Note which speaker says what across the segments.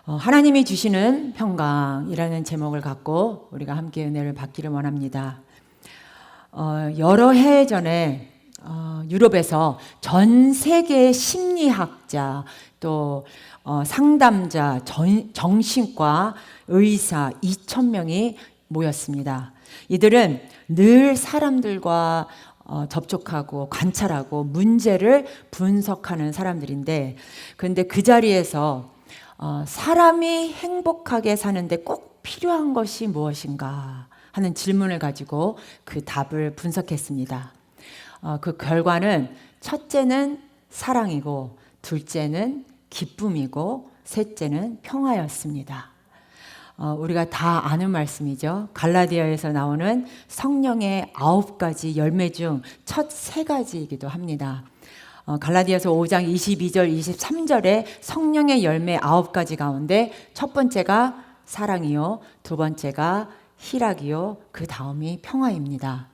Speaker 1: 하나님이 주시는 평강이라는 제목을 갖고 우리가 함께 은혜를 받기를 원합니다. 여러 해 전에 유럽에서 전 세계의 심리학자 또 상담자, 정신과 의사 2,000명이 모였습니다. 이들은 늘 사람들과 접촉하고 관찰하고 문제를 분석하는 사람들인데, 그런데 그 자리에서 사람이 행복하게 사는데 꼭 필요한 것이 무엇인가 하는 질문을 가지고 그 답을 분석했습니다. 그 결과는 첫째는 사랑이고, 둘째는 기쁨이고, 셋째는 평화였습니다. 우리가 다 아는 말씀이죠. 갈라디아에서 나오는 성령의 9가지 열매 중 첫 3가지이기도 합니다. 갈라디아서 5장 22절 23절에 성령의 열매 9가지 가운데 첫 번째가 사랑이요, 두 번째가 희락이요, 그 다음이 평화입니다.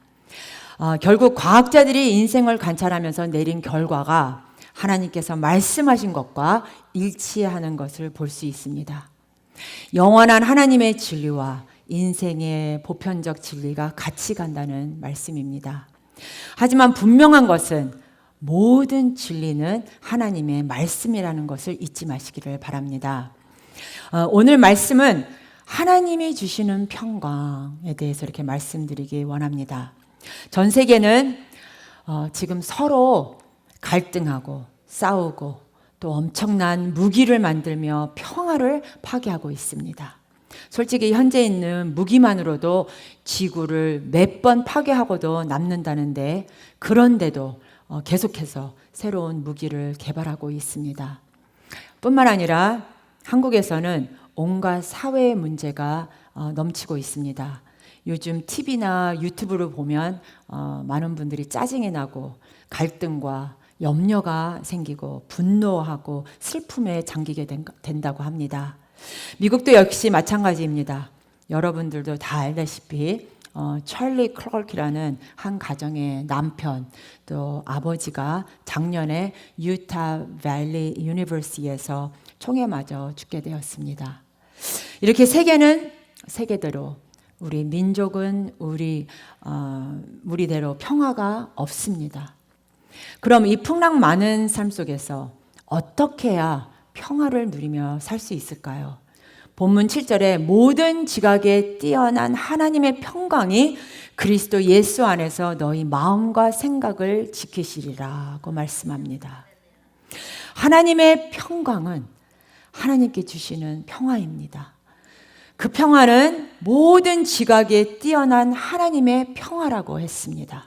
Speaker 1: 결국 과학자들이 인생을 관찰하면서 내린 결과가 하나님께서 말씀하신 것과 일치하는 것을 볼 수 있습니다. 영원한 하나님의 진리와 인생의 보편적 진리가 같이 간다는 말씀입니다. 하지만 분명한 것은 모든 진리는 하나님의 말씀이라는 것을 잊지 마시기를 바랍니다. 오늘 말씀은 하나님이 주시는 평강에 대해서 이렇게 말씀드리기 원합니다. 전 세계는 지금 서로 갈등하고 싸우고 또 엄청난 무기를 만들며 평화를 파괴하고 있습니다. 솔직히 현재 있는 무기만으로도 지구를 몇 번 파괴하고도 남는다는데, 그런데도 계속해서 새로운 무기를 개발하고 있습니다. 뿐만 아니라 한국에서는 온갖 사회 문제가 넘치고 있습니다. 요즘 TV나 유튜브를 보면 많은 분들이 짜증이 나고 갈등과 염려가 생기고 분노하고 슬픔에 잠기게 된다고 합니다. 미국도 역시 마찬가지입니다. 여러분들도 다 알다시피 찰리 클럭이라는 한 가정의 남편 또 아버지가 작년에 유타 밸리 유니버시티에서 총에 맞아 죽게 되었습니다. 이렇게 세계는 세계대로, 우리 민족은 우리대로 평화가 없습니다. 그럼 이 풍랑 많은 삶 속에서 어떻게 해야 평화를 누리며 살 수 있을까요? 본문 7절에 모든 지각에 뛰어난 하나님의 평강이 그리스도 예수 안에서 너희 마음과 생각을 지키시리라고 말씀합니다. 하나님의 평강은 하나님께 주시는 평화입니다. 그 평화는 모든 지각에 뛰어난 하나님의 평화라고 했습니다.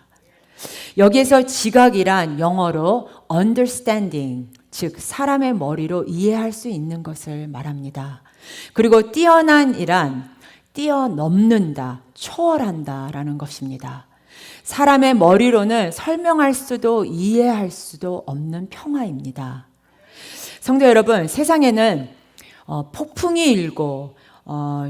Speaker 1: 여기에서 지각이란 영어로 understanding, 즉 사람의 머리로 이해할 수 있는 것을 말합니다. 그리고 뛰어난이란 뛰어넘는다, 초월한다 라는 것입니다. 사람의 머리로는 설명할 수도 이해할 수도 없는 평화입니다. 성도 여러분, 세상에는 폭풍이 일고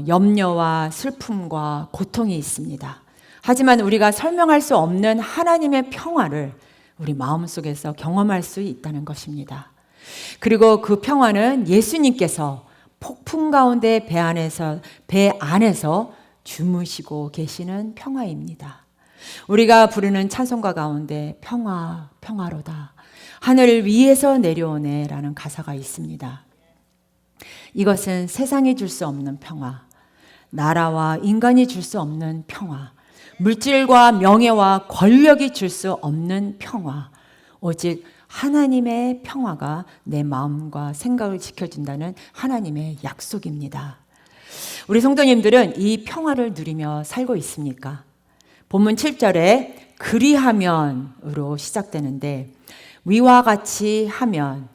Speaker 1: 염려와 슬픔과 고통이 있습니다. 하지만 우리가 설명할 수 없는 하나님의 평화를 우리 마음속에서 경험할 수 있다는 것입니다. 그리고 그 평화는 예수님께서 폭풍 가운데 배 안에서 주무시고 계시는 평화입니다. 우리가 부르는 찬송가 가운데 평화, 평화로다, 하늘 위에서 내려오네 라는 가사가 있습니다. 이것은 세상이 줄 수 없는 평화, 나라와 인간이 줄 수 없는 평화, 물질과 명예와 권력이 줄 수 없는 평화, 오직 하나님의 평화가 내 마음과 생각을 지켜준다는 하나님의 약속입니다. 우리 성도님들은 이 평화를 누리며 살고 있습니까? 본문 7절에 그리하면으로 시작되는데, 위와 같이 하면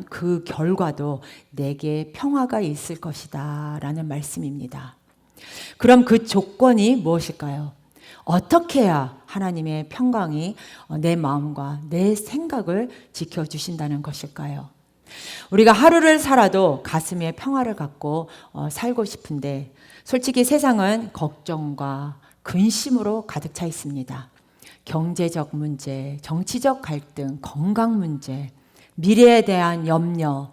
Speaker 1: 그 결과도 내게 평화가 있을 것이다 라는 말씀입니다. 그럼 그 조건이 무엇일까요? 어떻게 해야 하나님의 평강이 내 마음과 내 생각을 지켜주신다는 것일까요? 우리가 하루를 살아도 가슴에 평화를 갖고 살고 싶은데, 솔직히 세상은 걱정과 근심으로 가득 차 있습니다. 경제적 문제, 정치적 갈등, 건강 문제, 미래에 대한 염려,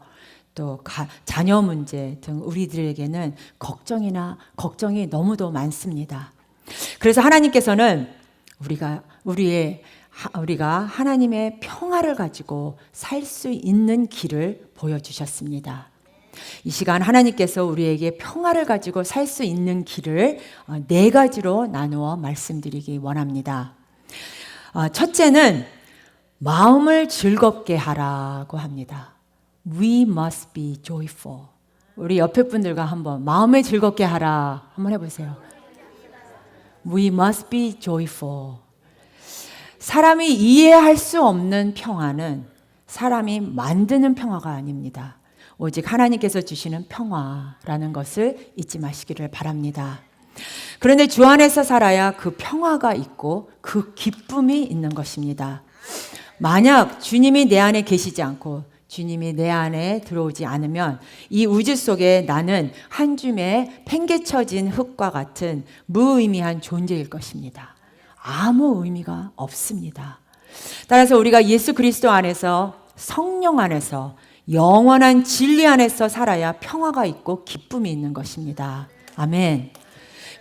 Speaker 1: 또 자녀 문제 등 우리들에게는 걱정이 너무도 많습니다. 그래서 하나님께서는 우리가 하나님의 평화를 가지고 살 수 있는 길을 보여주셨습니다. 이 시간 하나님께서 우리에게 평화를 가지고 살 수 있는 길을 4가지로 나누어 말씀드리기 원합니다. 첫째는 마음을 즐겁게 하라고 합니다. We must be joyful. 우리 옆에 분들과 한번 마음을 즐겁게 하라 한번 해보세요. We must be joyful. 사람이 이해할 수 없는 평화는 사람이 만드는 평화가 아닙니다. 오직 하나님께서 주시는 평화라는 것을 잊지 마시기를 바랍니다. 그런데 주 안에서 살아야 그 평화가 있고 그 기쁨이 있는 것입니다. 만약 주님이 내 안에 계시지 않고 주님이 내 안에 들어오지 않으면 이 우주 속에 나는 한 줌의 팽개쳐진 흙과 같은 무의미한 존재일 것입니다. 아무 의미가 없습니다. 따라서 우리가 예수 그리스도 안에서 성령 안에서 영원한 진리 안에서 살아야 평화가 있고 기쁨이 있는 것입니다. 아멘.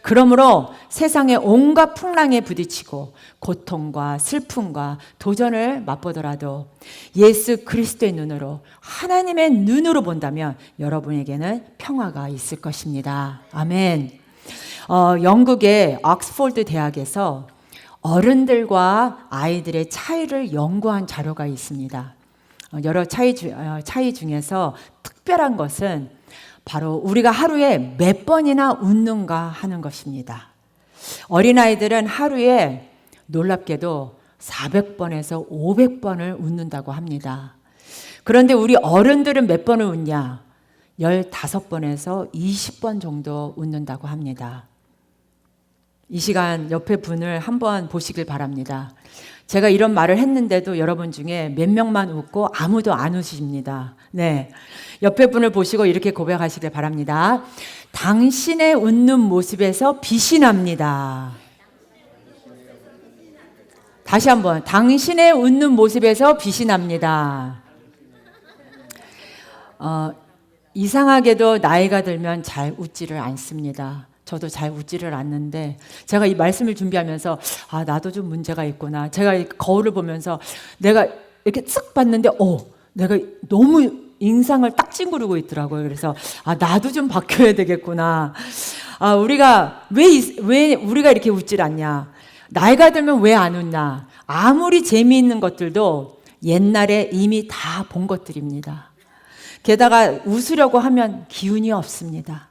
Speaker 1: 그러므로 세상의 온갖 풍랑에 부딪히고 고통과 슬픔과 도전을 맛보더라도 예수 그리스도의 눈으로 하나님의 눈으로 본다면 여러분에게는 평화가 있을 것입니다. 아멘. 영국의 옥스포드 대학에서 어른들과 아이들의 차이를 연구한 자료가 있습니다. 여러 차이 중에서 특별한 것은 바로 우리가 하루에 몇 번이나 웃는가 하는 것입니다. 어린아이들은 하루에 놀랍게도 400번에서 500번을 웃는다고 합니다. 그런데 우리 어른들은 몇 번을 웃냐? 15번에서 20번 정도 웃는다고 합니다. 이 시간 옆에 분을 한번 보시길 바랍니다. 제가 이런 말을 했는데도 여러분 중에 몇 명만 웃고 아무도 안 웃으십니다. 네, 옆에 분을 보시고 이렇게 고백하시길 바랍니다. 당신의 웃는 모습에서 빛이 납니다. 다시 한번, 당신의 웃는 모습에서 빛이 납니다. 이상하게도 나이가 들면 잘 웃지를 않습니다. 저도 잘 웃지를 않는데 제가 이 말씀을 준비하면서 나도 좀 문제가 있구나. 제가 거울을 보면서 내가 이렇게 쓱 봤는데 내가 너무 인상을 딱 찡그리고 있더라고요. 그래서 나도 좀 바뀌어야 되겠구나. 우리가 왜 우리가 이렇게 웃질 않냐? 나이가 들면 왜 안 웃나? 아무리 재미있는 것들도 옛날에 이미 다 본 것들입니다. 게다가 웃으려고 하면 기운이 없습니다.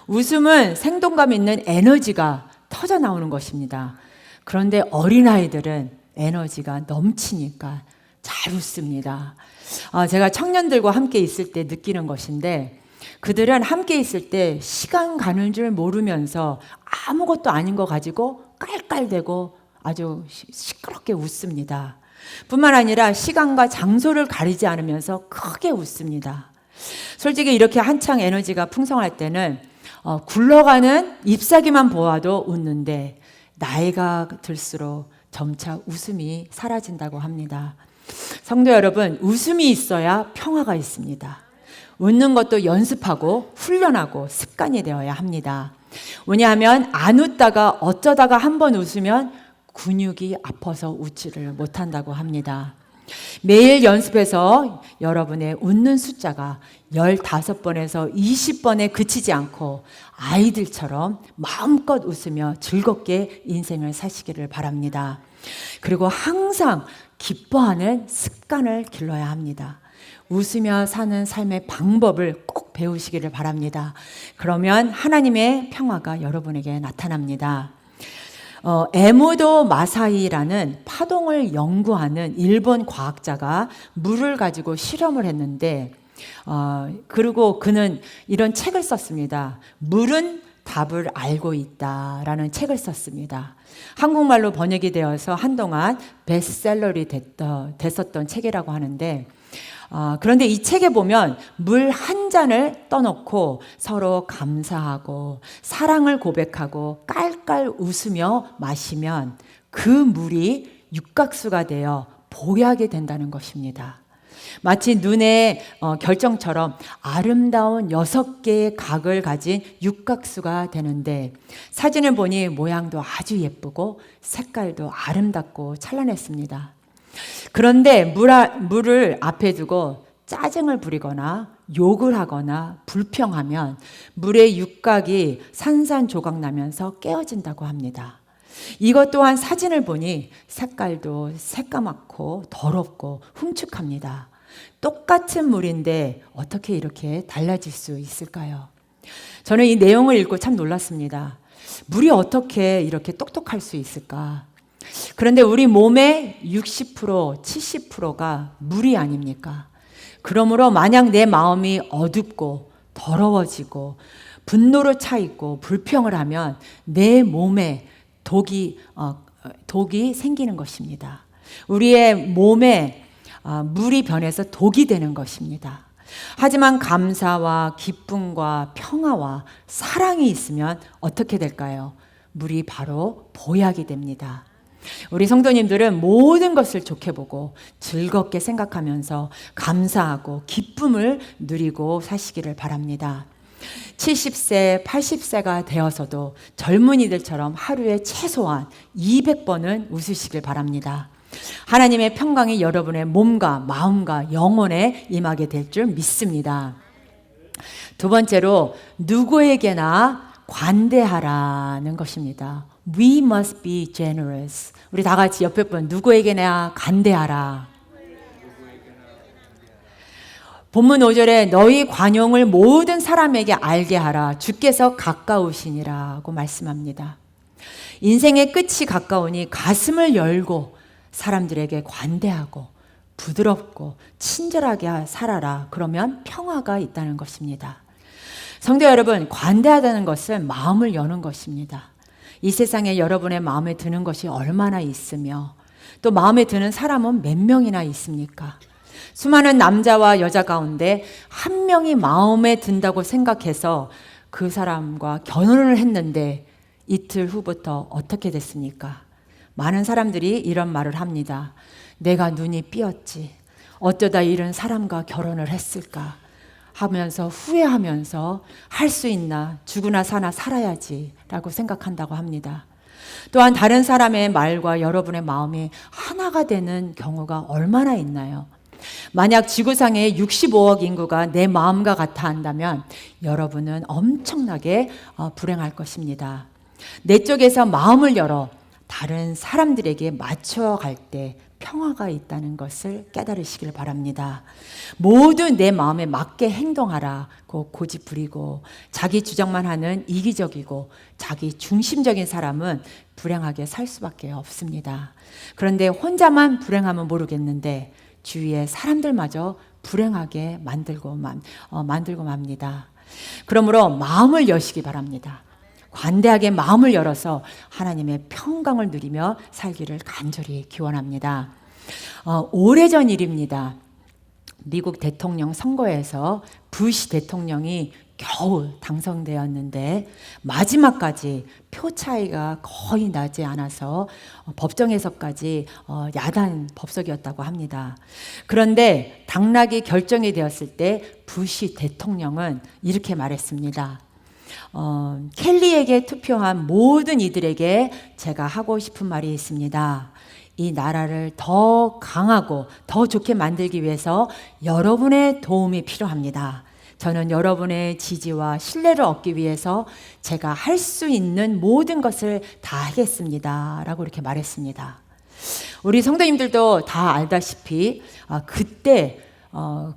Speaker 1: 웃음은 생동감 있는 에너지가 터져 나오는 것입니다. 그런데 어린아이들은 에너지가 넘치니까 잘 웃습니다. 제가 청년들과 함께 있을 때 느끼는 것인데 그들은 함께 있을 때 시간 가는 줄 모르면서 아무것도 아닌 거 가지고 깔깔대고 아주 시끄럽게 웃습니다. 뿐만 아니라 시간과 장소를 가리지 않으면서 크게 웃습니다. 솔직히 이렇게 한창 에너지가 풍성할 때는 굴러가는 잎사귀만 보아도 웃는데 나이가 들수록 점차 웃음이 사라진다고 합니다. 성도 여러분, 웃음이 있어야 평화가 있습니다. 웃는 것도 연습하고 훈련하고 습관이 되어야 합니다. 왜냐하면 안 웃다가 어쩌다가 한번 웃으면 근육이 아파서 웃지를 못한다고 합니다. 매일 연습해서 여러분의 웃는 숫자가 15번에서 20번에 그치지 않고 아이들처럼 마음껏 웃으며 즐겁게 인생을 사시기를 바랍니다. 그리고 항상 기뻐하는 습관을 길러야 합니다. 웃으며 사는 삶의 방법을 꼭 배우시기를 바랍니다. 그러면 하나님의 평화가 여러분에게 나타납니다. 에무도 마사이라는 파동을 연구하는 일본 과학자가 물을 가지고 실험을 했는데 그리고 그는 이런 책을 썼습니다. 물은 답을 알고 있다라는 책을 썼습니다. 한국말로 번역이 되어서 한동안 베스트셀러리 됐었던 책이라고 하는데 그런데 이 책에 보면 물 한 잔을 떠놓고 서로 감사하고 사랑을 고백하고 깔깔 웃으며 마시면 그 물이 육각수가 되어 보약이 된다는 것입니다. 마치 눈의 결정처럼 아름다운 6개의 각을 가진 육각수가 되는데 사진을 보니 모양도 아주 예쁘고 색깔도 아름답고 찬란했습니다. 그런데 물을 앞에 두고 짜증을 부리거나 욕을 하거나 불평하면 물의 육각이 산산조각 나면서 깨어진다고 합니다. 이것 또한 사진을 보니 색깔도 새까맣고 더럽고 흉측합니다. 똑같은 물인데 어떻게 이렇게 달라질 수 있을까요? 저는 이 내용을 읽고 참 놀랐습니다. 물이 어떻게 이렇게 똑똑할 수 있을까? 그런데 우리 몸의 60%, 70%가 물이 아닙니까? 그러므로 만약 내 마음이 어둡고 더러워지고 분노로 차 있고 불평을 하면 내 몸에 독이 생기는 것입니다. 우리의 몸에 물이 변해서 독이 되는 것입니다. 하지만 감사와 기쁨과 평화와 사랑이 있으면 어떻게 될까요? 물이 바로 보약이 됩니다. 우리 성도님들은 모든 것을 좋게 보고 즐겁게 생각하면서 감사하고 기쁨을 누리고 사시기를 바랍니다. 70세, 80세가 되어서도 젊은이들처럼 하루에 최소한 200번은 웃으시길 바랍니다. 하나님의 평강이 여러분의 몸과 마음과 영혼에 임하게 될 줄 믿습니다. 두 번째로 누구에게나 관대하라는 것입니다. We must be generous. 우리 다 같이 옆에 분 누구에게나 관대하라. 본문 5절에 너희 관용을 모든 사람에게 알게 하라. 주께서 가까우시니라고 말씀합니다. 인생의 끝이 가까우니 가슴을 열고 사람들에게 관대하고 부드럽고 친절하게 살아라. 그러면 평화가 있다는 것입니다. 성도 여러분, 관대하다는 것은 마음을 여는 것입니다. 이 세상에 여러분의 마음에 드는 것이 얼마나 있으며 또 마음에 드는 사람은 몇 명이나 있습니까? 수많은 남자와 여자 가운데 한 명이 마음에 든다고 생각해서 그 사람과 결혼을 했는데 이틀 후부터 어떻게 됐습니까? 많은 사람들이 이런 말을 합니다. 내가 눈이 삐었지. 어쩌다 이런 사람과 결혼을 했을까? 하면서 후회하면서 할 수 있나 죽으나 사나 살아야지 라고 생각한다고 합니다. 또한 다른 사람의 말과 여러분의 마음이 하나가 되는 경우가 얼마나 있나요? 만약 지구상에 65억 인구가 내 마음과 같아 한다면 여러분은 엄청나게 불행할 것입니다. 내 쪽에서 마음을 열어 다른 사람들에게 맞춰갈 때 평화가 있다는 것을 깨달으시길 바랍니다. 모두 내 마음에 맞게 행동하라고 고집 부리고 자기 주장만 하는 이기적이고 자기 중심적인 사람은 불행하게 살 수밖에 없습니다. 그런데 혼자만 불행하면 모르겠는데 주위의 사람들마저 불행하게 만들고 맙니다. 그러므로 마음을 여시기 바랍니다. 관대하게 마음을 열어서 하나님의 평강을 누리며 살기를 간절히 기원합니다. 오래전 일입니다. 미국 대통령 선거에서 부시 대통령이 겨우 당선되었는데 마지막까지 표 차이가 거의 나지 않아서 법정에서까지 야단 법석이었다고 합니다. 그런데 당락이 결정이 되었을 때 부시 대통령은 이렇게 말했습니다. 켈리에게 투표한 모든 이들에게 제가 하고 싶은 말이 있습니다. 이 나라를 더 강하고 더 좋게 만들기 위해서 여러분의 도움이 필요합니다. 저는 여러분의 지지와 신뢰를 얻기 위해서 제가 할 수 있는 모든 것을 다 하겠습니다. 라고 이렇게 말했습니다. 우리 성도님들도 다 알다시피 그때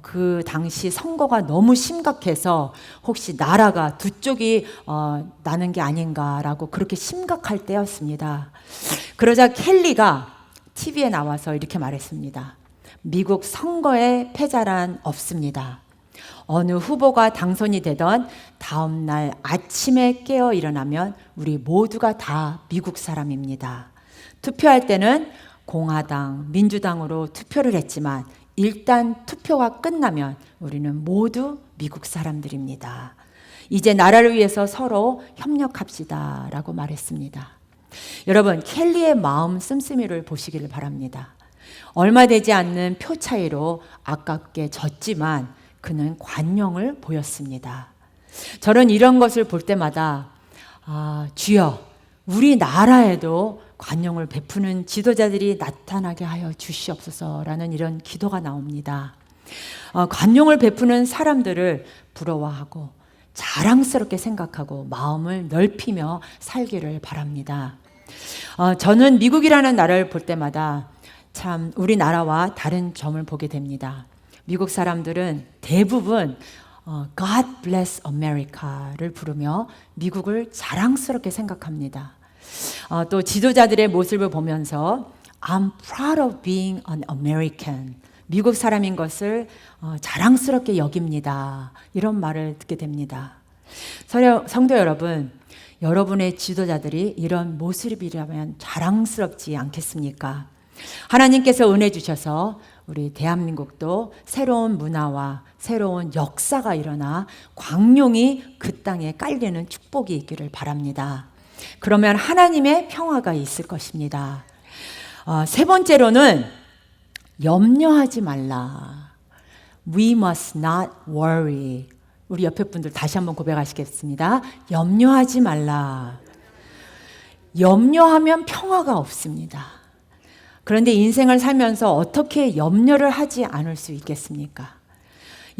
Speaker 1: 그 당시 선거가 너무 심각해서 혹시 나라가 두 쪽이 나는 게 아닌가라고 그렇게 심각할 때였습니다. 그러자 켈리가 TV에 나와서 이렇게 말했습니다. 미국 선거에 패자란 없습니다. 어느 후보가 당선이 되던 다음 날 아침에 깨어 일어나면 우리 모두가 다 미국 사람입니다. 투표할 때는 공화당, 민주당으로 투표를 했지만 일단 투표가 끝나면 우리는 모두 미국 사람들입니다. 이제 나라를 위해서 서로 협력합시다 라고 말했습니다. 여러분, 켈리의 마음 씀씀이를 보시기를 바랍니다. 얼마 되지 않는 표 차이로 아깝게 졌지만 그는 관용을 보였습니다. 저는 이런 것을 볼 때마다 주여 우리나라에도 관용을 베푸는 지도자들이 나타나게 하여 주시옵소서라는 이런 기도가 나옵니다. 관용을 베푸는 사람들을 부러워하고 자랑스럽게 생각하고 마음을 넓히며 살기를 바랍니다. 저는 미국이라는 나라를 볼 때마다 참 우리나라와 다른 점을 보게 됩니다. 미국 사람들은 대부분 God bless America를 부르며 미국을 자랑스럽게 생각합니다. 또 지도자들의 모습을 보면서 I'm proud of being an American. 미국 사람인 것을 자랑스럽게 여깁니다. 이런 말을 듣게 됩니다. 성도 여러분, 여러분의 지도자들이 이런 모습이라면 자랑스럽지 않겠습니까? 하나님께서 은혜 주셔서 우리 대한민국도 새로운 문화와 새로운 역사가 일어나 광룡이 그 땅에 깔리는 축복이 있기를 바랍니다. 그러면 하나님의 평화가 있을 것입니다. 세 번째로는 염려하지 말라. We must not worry. 우리 옆에 분들 다시 한번 고백하시겠습니다. 염려하지 말라. 염려하면 평화가 없습니다. 그런데 인생을 살면서 어떻게 염려를 하지 않을 수 있겠습니까?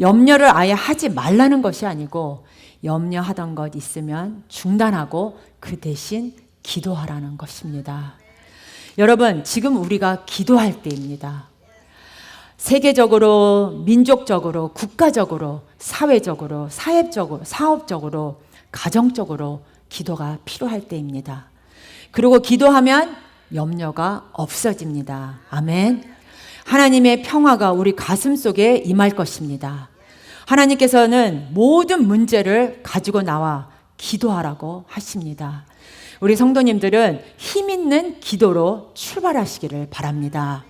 Speaker 1: 염려를 아예 하지 말라는 것이 아니고 염려하던 것 있으면 중단하고 그 대신 기도하라는 것입니다. 여러분, 지금 우리가 기도할 때입니다. 세계적으로, 민족적으로, 국가적으로, 사회적으로, 사회적으로, 사업적으로, 가정적으로 기도가 필요할 때입니다. 그리고 기도하면 염려가 없어집니다. 아멘. 하나님의 평화가 우리 가슴 속에 임할 것입니다. 하나님께서는 모든 문제를 가지고 나와 기도하라고 하십니다. 우리 성도님들은 힘 있는 기도로 출발하시기를 바랍니다.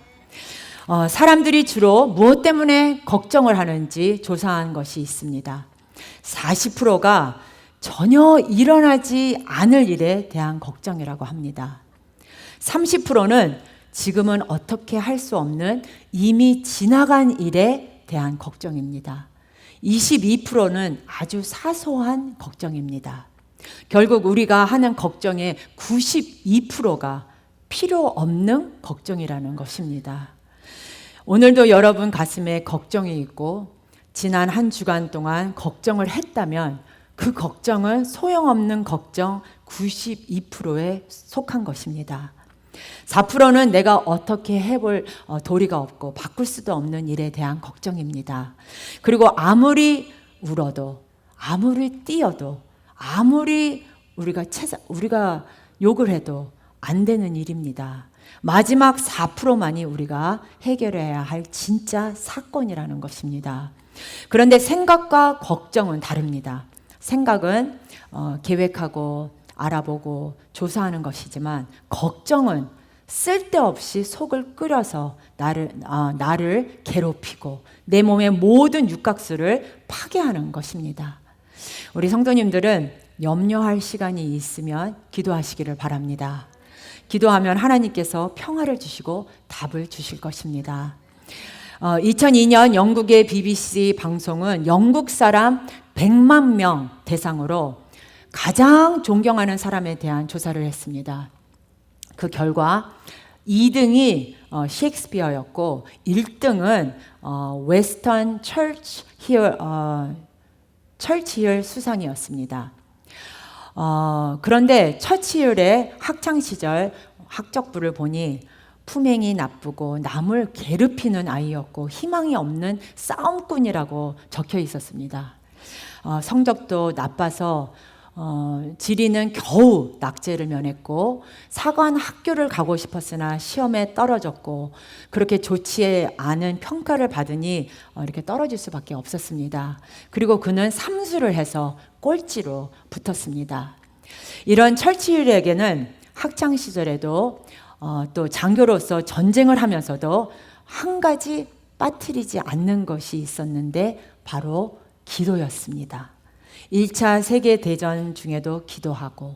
Speaker 1: 사람들이 주로 무엇 때문에 걱정을 하는지 조사한 것이 있습니다. 40%가 전혀 일어나지 않을 일에 대한 걱정이라고 합니다. 30%는 지금은 어떻게 할 수 없는 이미 지나간 일에 대한 걱정입니다. 22%는 아주 사소한 걱정입니다. 결국 우리가 하는 걱정의 92%가 필요 없는 걱정이라는 것입니다. 오늘도 여러분 가슴에 걱정이 있고 지난 한 주간 동안 걱정을 했다면 그 걱정은 소용없는 걱정 92%에 속한 것입니다. 4%는 내가 어떻게 해볼 도리가 없고 바꿀 수도 없는 일에 대한 걱정입니다. 그리고 아무리 울어도 아무리 뛰어도 아무리 우리가 욕을 해도 안 되는 일입니다. 마지막 4%만이 우리가 해결해야 할 진짜 사건이라는 것입니다. 그런데 생각과 걱정은 다릅니다. 생각은 계획하고 알아보고 조사하는 것이지만 걱정은 쓸데없이 속을 끓여서 나를 괴롭히고 내 몸의 모든 육각수를 파괴하는 것입니다. 우리 성도님들은 염려할 시간이 있으면 기도하시기를 바랍니다. 기도하면 하나님께서 평화를 주시고 답을 주실 것입니다. 2002년 영국의 BBC 방송은 영국 사람 100만 명 대상으로 가장 존경하는 사람에 대한 조사를 했습니다. 그 결과 2등이 셰익스피어였고 1등은 웨스턴 처치힐 수상이었습니다. 그런데 처치힐의 학창시절 학적부를 보니 품행이 나쁘고 남을 괴롭히는 아이였고 희망이 없는 싸움꾼이라고 적혀 있었습니다. 성적도 나빠서 지리는 겨우 낙제를 면했고 사관 학교를 가고 싶었으나 시험에 떨어졌고 그렇게 좋지 않은 평가를 받으니 이렇게 떨어질 수밖에 없었습니다. 그리고 그는 삼수를 해서 꼴찌로 붙었습니다. 이런 철치힐에게는 학창 시절에도 또 장교로서 전쟁을 하면서도 한 가지 빠뜨리지 않는 것이 있었는데 바로 기도였습니다. 1차 세계대전 중에도 기도하고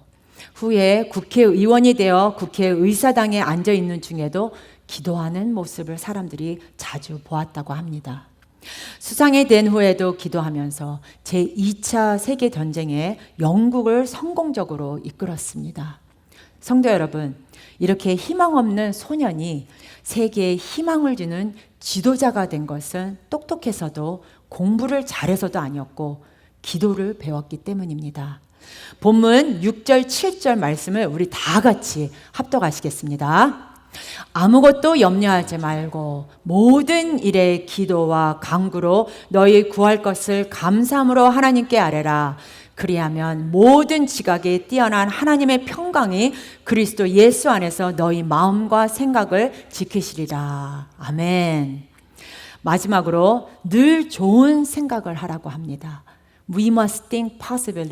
Speaker 1: 후에 국회의원이 되어 국회의사당에 앉아 있는 중에도 기도하는 모습을 사람들이 자주 보았다고 합니다. 수상이 된 후에도 기도하면서 제2차 세계전쟁에 영국을 성공적으로 이끌었습니다. 성도 여러분, 이렇게 희망 없는 소년이 세계에 희망을 주는 지도자가 된 것은 똑똑해서도 공부를 잘해서도 아니었고 기도를 배웠기 때문입니다. 본문 6절, 7절 말씀을 우리 다 같이 합독하시겠습니다. 아무것도 염려하지 말고 모든 일에 기도와 간구로 너희 구할 것을 감사함으로 하나님께 아뢰라. 그리하면 모든 지각에 뛰어난 하나님의 평강이 그리스도 예수 안에서 너희 마음과 생각을 지키시리라. 아멘. 마지막으로 늘 좋은 생각을 하라고 합니다. We must think positive.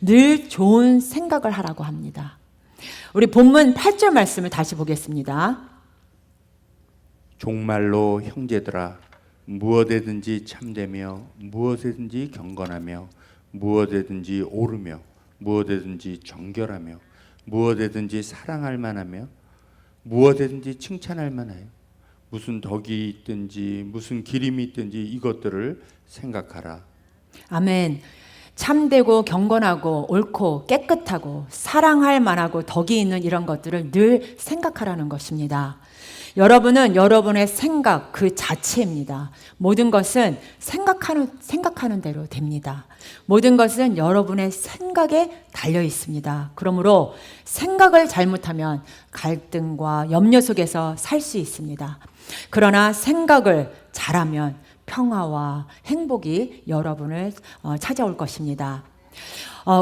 Speaker 1: 늘 좋은 생각을 하라고 합니다. 우리 본문 8절 말씀을 다시 보겠습니다.
Speaker 2: 종말로 형제들아, 무엇에든지 참되며 무엇에든지 경건하며 무엇에든지 옳으며 무엇에든지 정결하며 무엇에든지 사랑할 만하며 무엇에든지 칭찬할 만하여 무슨 덕이 있든지 무슨 기림이 있든지 이것들을 생각하라.
Speaker 1: 아멘. 참되고 경건하고 옳고 깨끗하고 사랑할 만하고 덕이 있는 이런 것들을 늘 생각하라는 것입니다. 여러분은 여러분의 생각 그 자체입니다. 모든 것은 생각하는 대로 됩니다. 모든 것은 여러분의 생각에 달려 있습니다. 그러므로 생각을 잘못하면 갈등과 염려 속에서 살 수 있습니다. 그러나 생각을 잘하면 평화와 행복이 여러분을 찾아올 것입니다.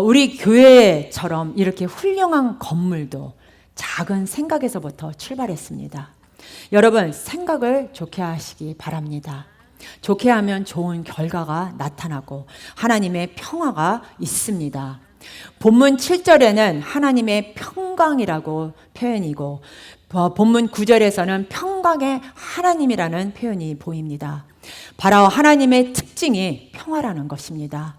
Speaker 1: 우리 교회처럼 이렇게 훌륭한 건물도 작은 생각에서부터 출발했습니다. 여러분, 생각을 좋게 하시기 바랍니다. 좋게 하면 좋은 결과가 나타나고 하나님의 평화가 있습니다. 본문 7절에는 하나님의 평강이라고 표현이고 본문 9절에서는 평강의 하나님이라는 표현이 보입니다. 바로 하나님의 특징이 평화라는 것입니다.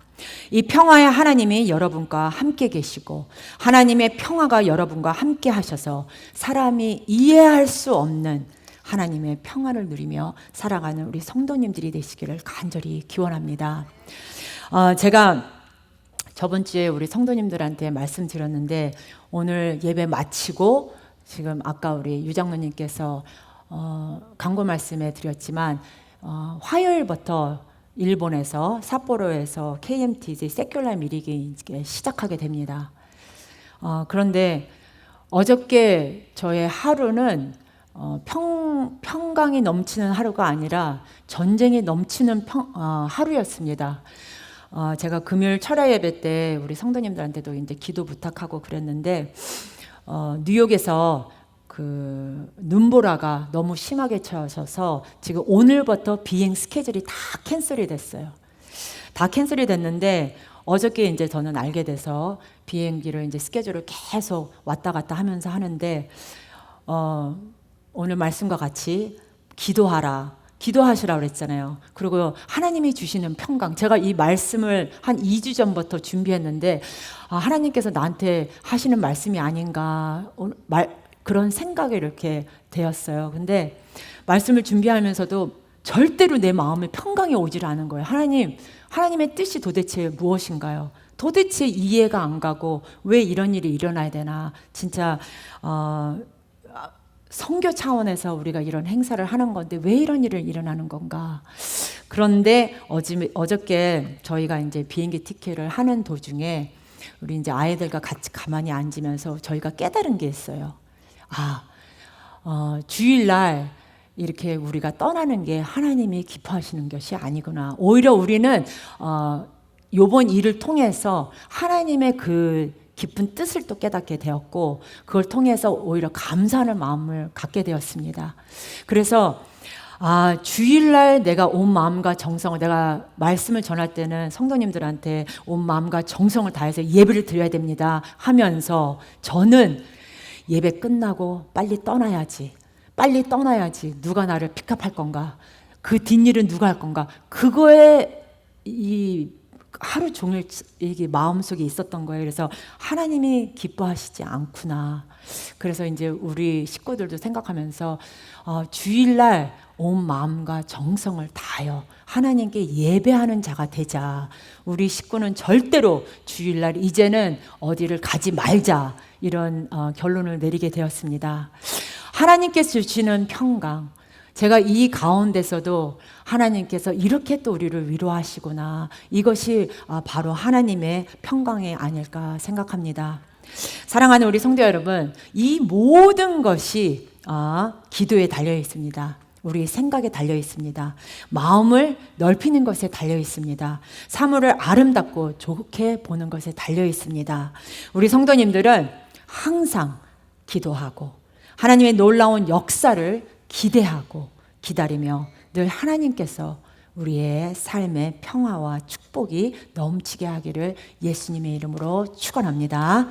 Speaker 1: 이 평화의 하나님이 여러분과 함께 계시고 하나님의 평화가 여러분과 함께 하셔서 사람이 이해할 수 없는 하나님의 평화를 누리며 살아가는 우리 성도님들이 되시기를 간절히 기원합니다. 제가 저번 주에 우리 성도님들한테 말씀드렸는데 오늘 예배 마치고 지금 아까 우리 유장로님께서 광고 말씀에 드렸지만 화요일부터 일본에서 삿포로에서 KMTG 세큘라 미리기 시작하게 됩니다. 그런데 어저께 저의 하루는 평강이 넘치는 하루가 아니라 전쟁이 넘치는 하루였습니다. 제가 금요일 철야 예배 때 우리 성도님들한테도 이제 기도 부탁하고 그랬는데 뉴욕에서 그 눈보라가 너무 심하게 쳐서 지금 오늘부터 비행 스케줄이 다 캔슬이 됐어요. 다 캔슬이 됐는데 어저께 이제 저는 알게 돼서 비행기를 이제 스케줄을 계속 왔다 갔다 하면서 하는데 오늘 말씀과 같이 기도하시라고 그랬잖아요. 그리고 하나님이 주시는 평강. 제가 이 말씀을 한 2주 전부터 준비했는데 하나님께서 나한테 하시는 말씀이 아닌가 그런 생각이 이렇게 되었어요. 근데 말씀을 준비하면서도 절대로 내 마음에 평강이 오질 않은 거예요. 하나님의 뜻이 도대체 무엇인가요? 도대체 이해가 안 가고 왜 이런 일이 일어나야 되나. 진짜 선교 차원에서 우리가 이런 행사를 하는 건데 왜 이런 일이 일어나는 건가. 그런데 어저께 저희가 이제 비행기 티켓을 하는 도중에 우리 이제 아이들과 같이 가만히 앉으면서 저희가 깨달은 게 있어요. 주일날 이렇게 우리가 떠나는 게 하나님이 기뻐하시는 것이 아니구나. 오히려 우리는 요번 일을 통해서 하나님의 그 깊은 뜻을 또 깨닫게 되었고 그걸 통해서 오히려 감사하는 마음을 갖게 되었습니다. 그래서 주일날 내가 온 마음과 정성을 내가 말씀을 전할 때는 성도님들한테 온 마음과 정성을 다해서 예배를 드려야 됩니다 하면서 저는 예배 끝나고 빨리 떠나야지 누가 나를 픽업할 건가 그 뒷일은 누가 할 건가 그거에 이 하루 종일 이게 마음속에 있었던 거예요. 그래서 하나님이 기뻐하시지 않구나. 그래서 이제 우리 식구들도 생각하면서 주일날 온 마음과 정성을 다하여 하나님께 예배하는 자가 되자. 우리 식구는 절대로 주일날 이제는 어디를 가지 말자. 이런 결론을 내리게 되었습니다. 하나님께서 주시는 평강, 제가 이 가운데서도 하나님께서 이렇게 또 우리를 위로하시구나. 이것이 바로 하나님의 평강이 아닐까 생각합니다. 사랑하는 우리 성도 여러분, 이 모든 것이 기도에 달려 있습니다. 우리 생각에 달려 있습니다. 마음을 넓히는 것에 달려 있습니다. 사물을 아름답고 좋게 보는 것에 달려 있습니다. 우리 성도님들은 항상 기도하고 하나님의 놀라운 역사를 기대하고 기다리며 늘 하나님께서 우리의 삶의 평화와 축복이 넘치게 하기를 예수님의 이름으로 축원합니다.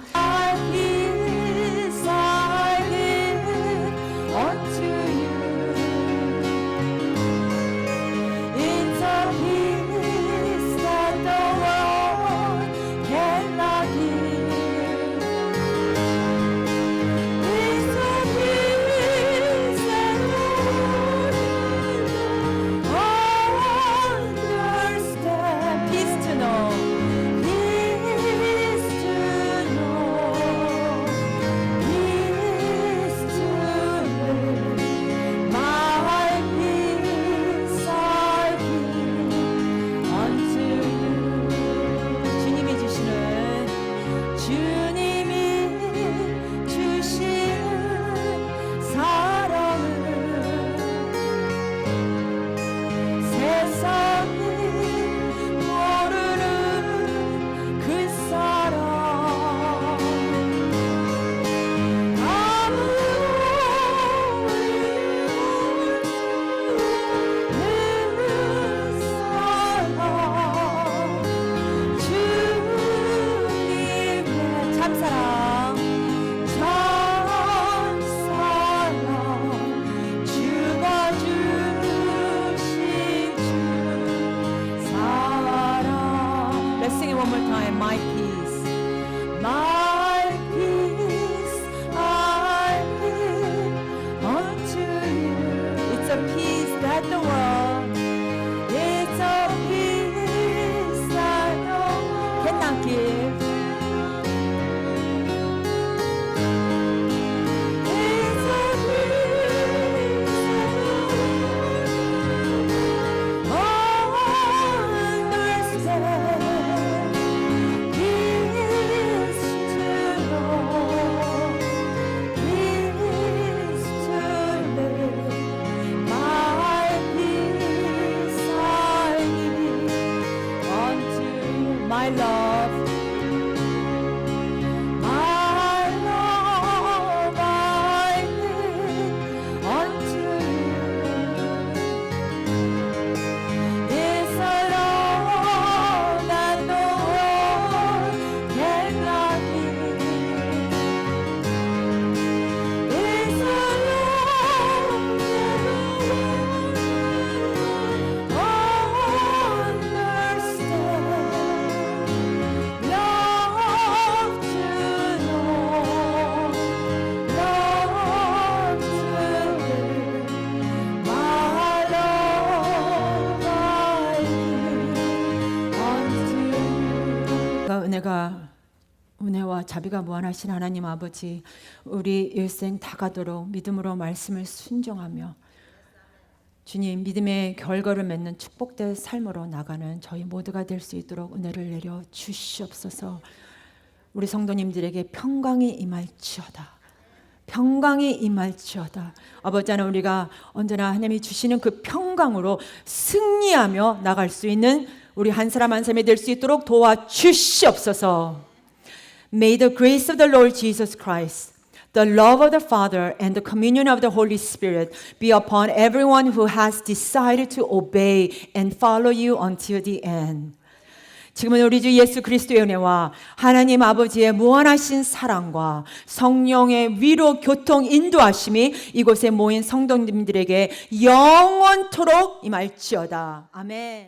Speaker 1: 은혜와 자비가 무한하신 하나님 아버지, 우리 일생 다 가도록 믿음으로 말씀을 순종하며 주님 믿음의 결과를 맺는 축복된 삶으로 나가는 저희 모두가 될 수 있도록 은혜를 내려 주시옵소서. 우리 성도님들에게 평강이 임할지어다. 평강이 임할지어다. 아버지 하나님, 우리가 언제나 하나님이 주시는 그 평강으로 승리하며 나갈 수 있는 우리 한 사람 한 사람이 될 수 있도록 도와주시옵소서. May the grace of the Lord Jesus Christ, the love of the Father, and the communion of the Holy Spirit be upon everyone who has decided to obey and follow you until the end. 지금은 우리 주 예수 그리스도의 은혜와 하나님 아버지의 무한하신 사랑과 성령의 위로 교통 인도하심이 이곳에 모인 성도님들에게 영원토록 임할지어다. 아멘.